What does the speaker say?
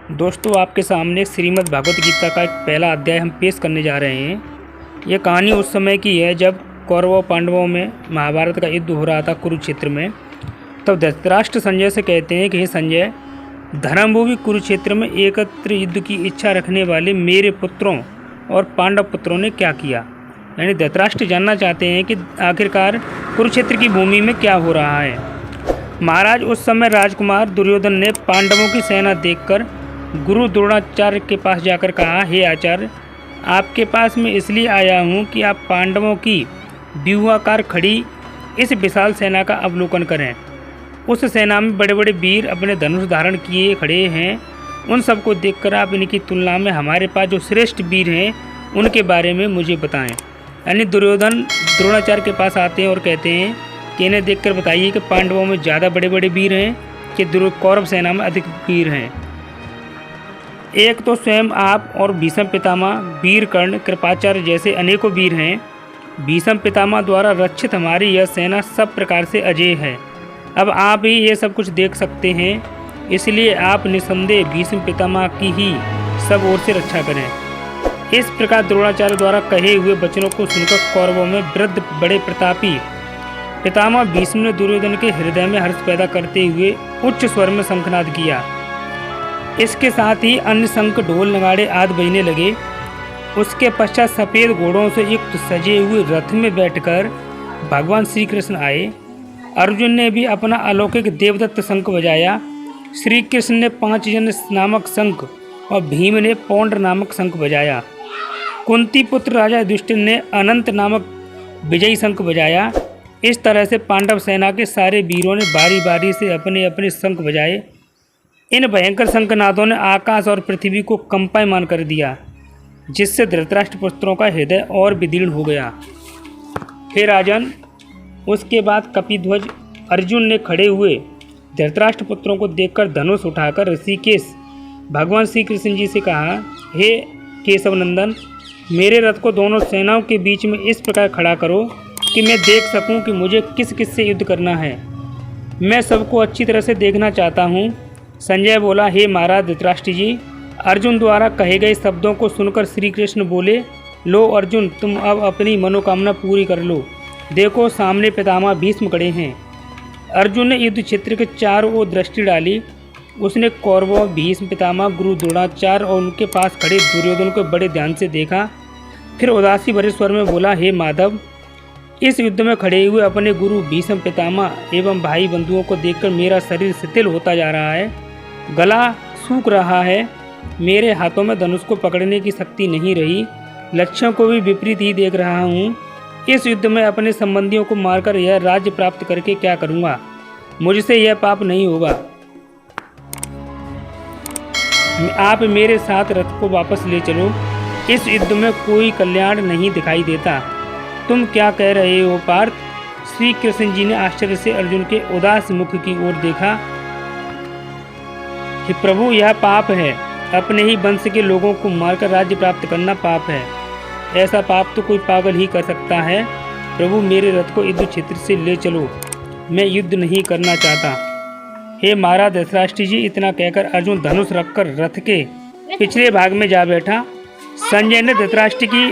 दोस्तों, आपके सामने श्रीमद् भागवत गीता का एक पहला अध्याय हम पेश करने जा रहे हैं। ये कहानी उस समय की है जब कौरवों पांडवों में महाभारत का युद्ध हो रहा था कुरुक्षेत्र में। तब धृतराष्ट्र संजय से कहते हैं कि हे संजय, धर्मभूमि कुरुक्षेत्र में एकत्र युद्ध की इच्छा रखने वाले मेरे पुत्रों और पांडव पुत्रों ने क्या किया। यानी धृतराष्ट्र जानना चाहते हैं कि आखिरकार कुरुक्षेत्र की भूमि में क्या हो रहा है। महाराज, उस समय राजकुमार दुर्योधन ने पांडवों की सेना देखकर गुरु द्रोणाचार्य के पास जाकर कहा, हे आचार्य, आपके पास मैं इसलिए आया हूँ कि आप पांडवों की व्यूहाकार खड़ी इस विशाल सेना का अवलोकन करें। उस सेना में बड़े बड़े वीर अपने धनुष धारण किए खड़े हैं। उन सबको देखकर आप इनकी तुलना में हमारे पास जो श्रेष्ठ वीर हैं उनके बारे में मुझे बताएं। यानी दुर्योधन द्रोणाचार्य के पास आते हैं और कहते हैं कि इन्हें देखकर बताइए कि पांडवों में ज़्यादा बड़े बड़े वीर हैं कि कौरव सेना में अधिक वीर हैं। एक तो स्वयं आप और भीष्म पितामह, वीर कर्ण, कृपाचार्य जैसे अनेकों वीर हैं। भीष्म पितामह द्वारा रक्षित हमारी यह सेना सब प्रकार से अजेय है। अब आप ही ये सब कुछ देख सकते हैं, इसलिए आप निसंदेह भीष्म पितामह की ही सब ओर से रक्षा करें। इस प्रकार द्रोणाचार्य द्वारा कहे हुए वचनों को सुनकर कौरवों में वृद्ध बड़े प्रतापी पितामह भीष्म ने दुर्योधन के हृदय में हर्ष पैदा करते हुए उच्च स्वर में शंखनाद किया। इसके साथ ही अन्य शंख, ढोल, नगाड़े आदि बजने लगे। उसके पश्चात सफ़ेद घोड़ों से युक्त सजे हुए रथ में बैठकर भगवान श्री कृष्ण आए। अर्जुन ने भी अपना अलौकिक देवदत्त शंख बजाया। श्री कृष्ण ने पांचजन्य नामक शंख और भीम ने पौंड्र नामक शंख बजाया। कुंती पुत्र राजा युधिष्ठिर ने अनंत नामक विजयी शंख बजाया। इस तरह से पांडव सेना के सारे वीरों ने बारी बारी से अपने अपने शंख बजाए। इन भयंकर शंखनादों ने आकाश और पृथ्वी को कंपायमान कर दिया, जिससे धृतराष्ट्र पुत्रों का हृदय और विदीर्ण हो गया। हे राजन, उसके बाद कपिध्वज अर्जुन ने खड़े हुए धृतराष्ट्र पुत्रों को देखकर धनुष उठाकर ऋषिकेश भगवान श्री कृष्ण जी से कहा, हे केशव नंदन, मेरे रथ को दोनों सेनाओं के बीच में इस प्रकार खड़ा करो कि मैं देख सकूं कि मुझे किस किस से युद्ध करना है। मैं सबको अच्छी तरह से देखना चाहता हूं। संजय बोला, हे महाराज धृतराष्ट्र जी, अर्जुन द्वारा कहे गए शब्दों को सुनकर श्री कृष्ण बोले, लो अर्जुन, तुम अब अपनी मनोकामना पूरी कर लो। देखो, सामने पितामह भीष्म खड़े हैं। अर्जुन ने युद्ध क्षेत्र के चारों ओर दृष्टि डाली। उसने कौरवों, भीष्म पितामह, गुरु द्रोणाचार्य और उनके पास खड़े दुर्योधन को बड़े ध्यान से देखा। फिर उदासी भरे स्वर में बोला, हे माधव, इस युद्ध में खड़े हुए अपने गुरु भीष्म पितामह एवं भाई बंधुओं को देखकर मेरा शरीर शिथिल होता जा रहा है, गला सूख रहा है। मेरे हाथों में धनुष को पकड़ने की शक्ति नहीं रही। लक्ष्यों को भी विपरीत ही देख रहा हूँ। इस युद्ध में अपने संबंधियों को मारकर यह राज्य प्राप्त करके क्या करूँगा? मुझसे यह पाप नहीं होगा। आप मेरे साथ रथ को वापस ले चलो। इस युद्ध में कोई कल्याण नहीं दिखाई देता। तुम क्या कह रहे हो पार्थ? श्री कृष्ण जी ने आश्चर्य से अर्जुन के उदास मुख की ओर देखा। कि प्रभु, यह पाप है। अपने ही वंश के लोगों को मारकर राज्य प्राप्त करना पाप है। ऐसा पाप तो कोई पागल ही कर सकता है। प्रभु, मेरे रथ को युद्ध क्षेत्र से ले चलो। मैं युद्ध नहीं करना चाहता। हे महाराज धृतराष्ट्र जी, इतना कहकर अर्जुन धनुष रखकर रथ के पिछले भाग में जा बैठा। संजय ने धृतराष्ट्र की